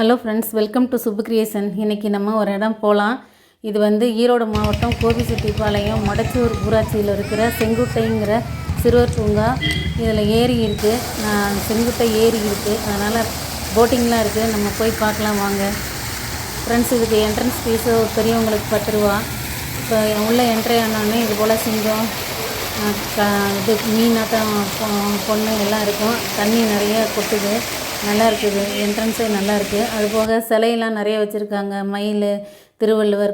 Hello friends, welcome to Subbu creation. இன்றைக்கி நம்ம ஒரு இடம் போகலாம். இது வந்து ஈரோடு மாவட்டம் கோபிச்செட்டிப்பாளையம் மடச்சூர் ஊராட்சியில் இருக்கிற செங்குட்டைங்கிற சிறுவர் பூங்கா. இதில் ஏரி இருக்குது, செங்குட்டை ஏரி இருக்குது, அதனால் போட்டிங்லாம் இருக்குது. நம்ம போய் பார்க்கலாம் வாங்க ஃப்ரெண்ட்ஸ். இதுக்கு என்ட்ரன்ஸ் ஃபீஸு பெரியவங்களுக்கு 10 ரூபா. இப்போ உள்ளே என்ட்ரி ஆனோடனே இது போல் சிங்கம், இது மீனாட்டம், பொண்ணு எல்லாம் இருக்கும். தண்ணி நிறைய கொட்டுது, நல்லா இருக்குது. என்ட்ரன்ஸே நல்லா இருக்குது. அதுபோக சிலையெல்லாம் நிறைய வச்சுருக்காங்க. மயில், திருவள்ளுவர்,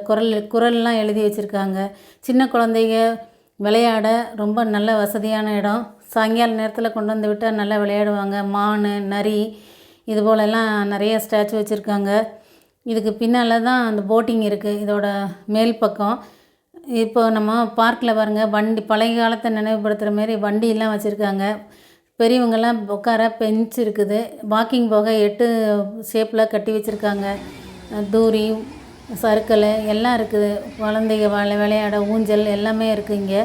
குறள்லாம் எழுதி வச்சுருக்காங்க. சின்ன குழந்தைங்க விளையாட ரொம்ப நல்ல வசதியான இடம். சாயங்கால நேரத்தில் கொண்டு வந்து விட்டால் நல்லா விளையாடுவாங்க. மான், நரி, இது போலெல்லாம் நிறைய ஸ்டாச்சு வச்சுருக்காங்க. இதுக்கு பின்னால் தான் அந்த போட்டிங் இருக்குது. இதோட மேல் பக்கம் இப்போ நம்ம பார்க்கில் பாருங்கள், வண்டி பழைய காலத்தை நினைவுபடுத்துகிற மாரி வண்டியெல்லாம் வச்சுருக்காங்க. பெரியவங்கெல்லாம் உட்கார பெஞ்ச் இருக்குது. வாக்கிங் போக 8 ஷேப்பில் கட்டி வச்சுருக்காங்க. தூரி, சறுக்கல் எல்லாம் இருக்குது. குழந்தைங்க விளையாட ஊஞ்சல் எல்லாமே இருக்குது. இங்கே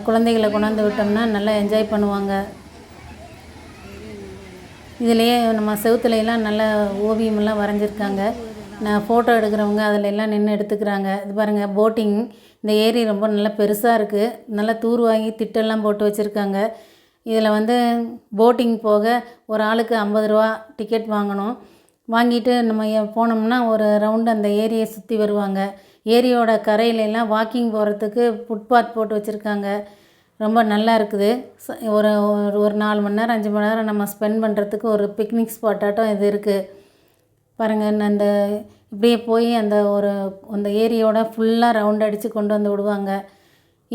குழந்தைகளை கொண்டாந்து விட்டோம்னா நல்லா என்ஜாய் பண்ணுவாங்க. இதிலையே நம்ம செவுத்துலையெல்லாம் நல்ல ஓவியமெல்லாம் வரைஞ்சிருக்காங்க. நான் ஃபோட்டோ எடுக்கிறவங்க அதில் எல்லாம் நின்று எடுத்துக்கிறாங்க. இது பாருங்கள், போட்டிங். இந்த ஏரி ரொம்ப நல்லா பெருசாக இருக்குது. நல்லா தூர்வாங்கி திட்டெல்லாம் போட்டு வச்சுருக்காங்க. இதில் வந்து போட்டிங் போக ஒரு ஆளுக்கு 50 ரூபா டிக்கெட் வாங்கணும். வாங்கிட்டு நம்ம போனோம்னா ஒரு ரவுண்டு அந்த ஏரியை சுற்றி வருவாங்க. ஏரியோட கரையிலெல்லாம் வாக்கிங் போகிறதுக்கு ஃபுட்பாத் போட்டு வச்சுருக்காங்க. ரொம்ப நல்லா இருக்குது. ஒரு ஒரு 4 மணி நேரம் 5 மணி நேரம் நம்ம ஸ்பெண்ட் பண்ணுறதுக்கு ஒரு பிக்னிக் ஸ்பாட்டாட்டம் இது இருக்குது. பாருங்கள், அந்த இப்படியே போய் அந்த ஏரியோட ஃபுல்லாக ரவுண்ட் அடித்து கொண்டு வந்து விடுவாங்க.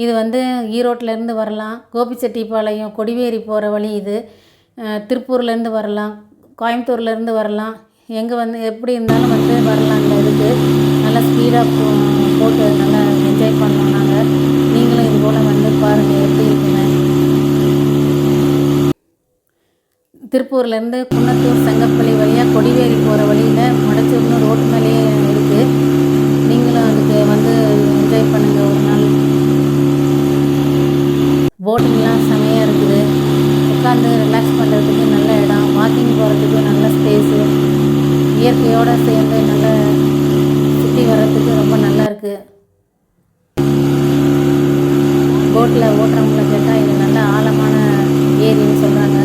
இது வந்து ஈரோட்டிலேருந்து வரலாம். கோபிச்செட்டிப்பாளையம் கொடிவேரி போகிற வழி இது. திருப்பூர்லேருந்து வரலாம், கோயம்புத்தூர்லேருந்து வரலாம். எங்கே வந்து எப்படி இருந்தாலும் வந்து வரலாம். இந்த இதுக்கு நல்லா ஸ்பீடாக போட்டு நல்லா என்ஜாய் பண்ணோம் நாங்கள். நீங்களும் இது போல் வந்து பாருங்கள் எப்படி இருக்குன்னு. திருப்பூர்லேருந்து குன்னத்தூர், செங்கப்பள்ளி வழியாக கொடிவேரி போகிற வழியில் மடச்சூர்னு ரோட்டு மேலேயே இருக்குது. நீங்களும் அதுக்கு வந்து என்ஜாய் பண்ணுங்கள் ஒரு நாள். போட்டிங்லாம் செமையாக இருக்குது. உட்காந்து ரிலாக்ஸ் பண்ணுறதுக்கு நல்ல இடம். வாக்கிங் போகிறதுக்கு நல்ல ஸ்பேஸு. இயற்கையோடு சேர்ந்து நல்லா சுற்றி வர்றதுக்கு ரொம்ப நல்லா இருக்குது. போட்டில் ஓட்டுறவங்கள கேட்டால் இது நல்ல ஆழமான ஏரின்னு சொல்கிறாங்க.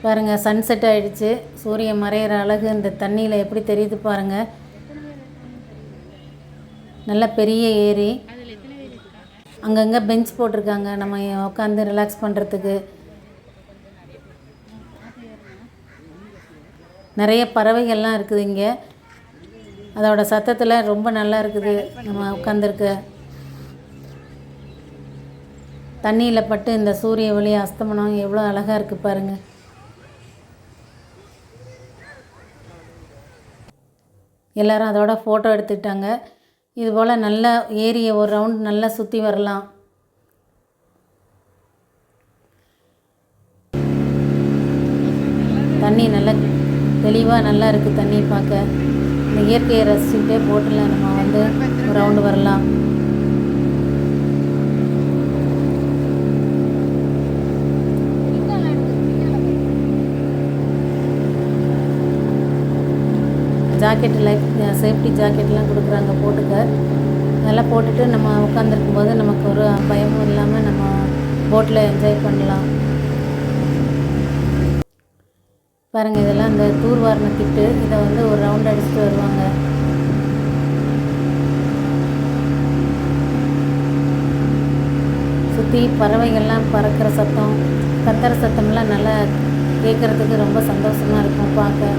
பாருங்கள், சன்செட் ஆகிடுச்சு. சூரியன் மறையிற அழகு இந்த தண்ணியில் எப்படி தெரியுது பாருங்கள். நல்ல பெரிய ஏரி. அங்கங்கே பெஞ்ச் போட்டிருக்காங்க நம்ம உட்காந்து ரிலாக்ஸ் பண்ணுறதுக்கு. நிறைய பறவைகள்லாம் இருக்குது இங்கே. அதோட சத்தத்தில் ரொம்ப நல்லா இருக்குது நம்ம உட்காந்துருக்க. தண்ணியில் பட்டு இந்த சூரிய ஒளி அஸ்தமனம் எவ்வளோ அழகாக இருக்குது பாருங்கள். எல்லோரும் அதோட ஃபோட்டோ எடுத்துக்கிட்டாங்க. இது போல் நல்லா ஏரியை ஒரு ரவுண்ட் நல்லா சுற்றி வரலாம். தண்ணி நல்லா தெளிவாக நல்லா இருக்குது. தண்ணி பார்க்க இந்த இயற்கையை ரசிச்சுக்கிட்டே போட்டில் நம்ம வந்து ஒரு ரவுண்டு வரலாம். ஜாக்கெட், லைஃப் சேஃப்டி ஜாக்கெட்லாம் கொடுக்குறாங்க போட்டுக்க. அதெல்லாம் போட்டுட்டு நம்ம உட்காந்துருக்கும் போது நமக்கு ஒரு பயமும் இல்லாமல் நம்ம போட்டில் என்ஜாய் பண்ணலாம். பாருங்கள், இதெல்லாம் இந்த தூர்வாரின திட்டு. இதை வந்து ஒரு ரவுண்ட் அடிச்சுட்டு வருவாங்க. சுற்றி பறவைகள்லாம் பறக்கிற சத்தம், கத்துற சத்தம்லாம் நல்லா கேட்குறதுக்கு ரொம்ப சந்தோஷமாக இருக்கும் பார்க்க.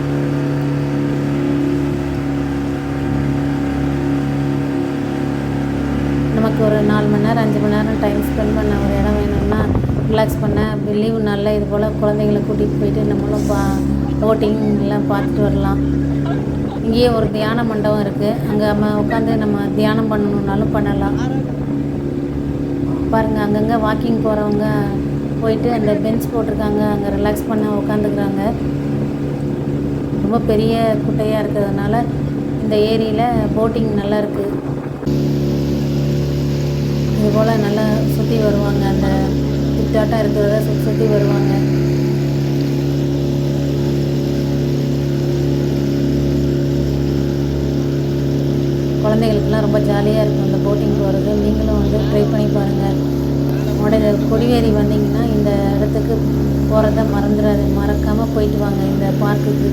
நமக்கு ஒரு 4 மணி நேரம் 5 மணி நேரம் டைம் ஸ்பெண்ட் பண்ண ஒரு இடம் வேணும்னா, ரிலாக்ஸ் பண்ண லீவு நாளில் இது போல் குழந்தைங்களை கூட்டிகிட்டு போயிட்டு நம்மளும் போட்டிங் எல்லாம் பார்த்துட்டு வரலாம். இங்கேயே ஒரு தியான மண்டபம் இருக்குது. அங்கே நம்ம உட்காந்து நம்ம தியானம் பண்ணணுன்னாலும் பண்ணலாம். பாருங்கள், அங்கங்கே வாக்கிங் போகிறவங்க போயிட்டு அந்த பெஞ்ச் போட்டிருக்காங்க, அங்கே ரிலாக்ஸ் பண்ண உட்காந்துக்கிறாங்க. ரொம்ப பெரிய குட்டையாக இருக்கிறதுனால இந்த ஏரியில் போட்டிங் நல்லா இருக்குது. இதுபோல் நல்லா சுற்றி வருவாங்க. அந்த திட்டாட்டம் இருக்கிறத சுற்றி வருவாங்க. அதெல்லாம் ரொம்ப ஜாலியாக இருக்கும் இந்த போட்டிங் போகிறது. நீங்களும் வந்து ட்ரை பண்ணி பாருங்கள். கொடிவேரி வந்தீங்கன்னா இந்த இடத்துக்கு போகிறத மறக்காமல் போயிட்டு வாங்க இந்த பார்க்குக்கு.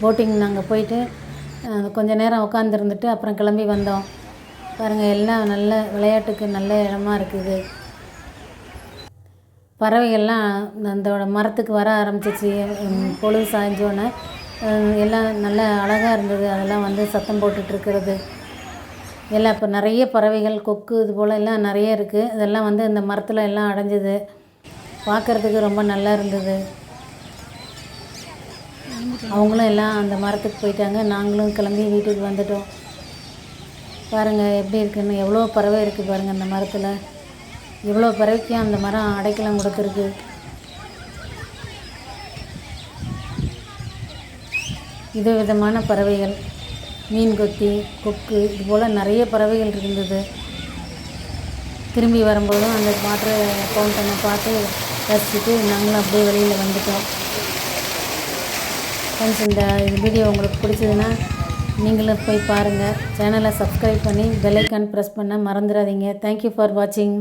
போட்டிங் நாங்கள் போயிட்டு கொஞ்சம் நேரம் உட்காந்துருந்துட்டு அப்புறம் கிளம்பி வந்தோம். பாருங்கள், எல்லாம் நல்ல விளையாட்டுக்கு நல்ல இடமா இருக்குது. பறவைகள்லாம் அதோட மரத்துக்கு வர ஆரம்பிச்சிச்சு. பொழுது சாய்ஞ்சோன்னே எல்லாம் நல்லா அழகாக இருந்தது. அதெல்லாம் வந்து சத்தம் போட்டுட்ருக்கிறது எல்லாம். இப்போ நிறைய பறவைகள், கொக்கு இது போல் எல்லாம் நிறைய இருக்குது. இதெல்லாம் வந்து இந்த மரத்தில் எல்லாம் அடைஞ்சிது. பார்க்குறதுக்கு ரொம்ப நல்லா இருந்தது. அவங்களும் எல்லாம் அந்த மரத்துக்கு போயிட்டாங்க. நாங்களும் கிளம்பி வீட்டுக்கு வந்துட்டோம். பாருங்கள் எப்படி இருக்குன்னு. எவ்வளோ பறவை இருக்குது பாருங்கள் அந்த மரத்தில். எவ்வளோ பறவைக்கும் அந்த மரம் அடைக்கலம் கொடுத்துருக்கு. விதமான பறவைகள், மீன் கொத்தி, கொக்கு இது போல் நிறைய பறவைகள் இருந்தது. திரும்பி வரும்போதும் அந்த வாட்டர் ஃபவுண்டனை பார்த்து ரசிச்சுட்டு நாங்களும் அப்படியே வெளியில் வந்துட்டோம். ஃப்ரெண்ட்ஸ், இந்த வீடியோ உங்களுக்கு பிடிச்சதுன்னா நீங்களும் போய் பாருங்கள். சேனலை சப்ஸ்கிரைப் பண்ணி பெல் ஐக்கான் ப்ரெஸ் பண்ண மறந்துடாதீங்க. தேங்க்யூ ஃபார் வாட்சிங்.